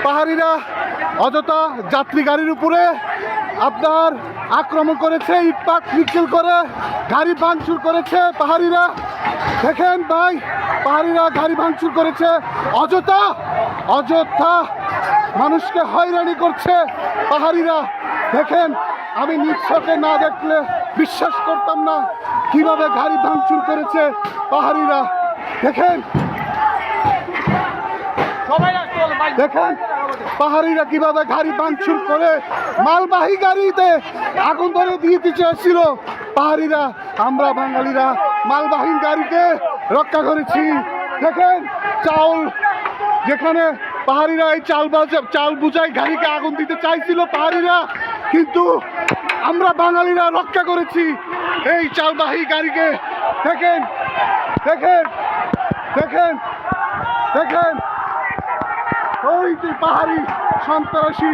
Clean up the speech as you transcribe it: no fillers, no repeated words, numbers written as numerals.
পাহাড়িরা অযথা যাত্রী গাড়ির উপরে আপনার আক্রমণ করেছে, ইটপাট মিছিল করে গাড়ি ভাঙচুর করেছে পাহাড়িরা। দেখেন ভাই, পাহাড়িরা গাড়ি ভাঙচুর করেছে, অযথা অযথা মানুষকে হয়রানি করছে পাহাড়িরা। দেখেন, আমি নিজ চোখে না দেখলে বিশ্বাস করতাম না কিভাবে গাড়ি ভাঙচুর করেছে পাহাড়িরা। দেখেন দেখেন পাহাড়িরা কিভাবে গাড়ি ভাঙচুর করে মালবাহী গাড়িতে আগুন ধরে দিতে চেয়েছিল পাহাড়িরা। আমরা বাঙালিরা মালবাহী গাড়িকে রক্ষা করেছি। দেখেন চাউল, যেখানে পাহাড়িরা এই চাল বুঝাই গাড়িকে আগুন দিতে চাইছিল পাহাড়িরা, কিন্তু আমরা বাঙালিরা রক্ষা করেছি এই চালবাহী গাড়িকে। দেখেন দেখেন দেখেন দেখেন ওই যে পাহাড়ি সন্ত্রাসী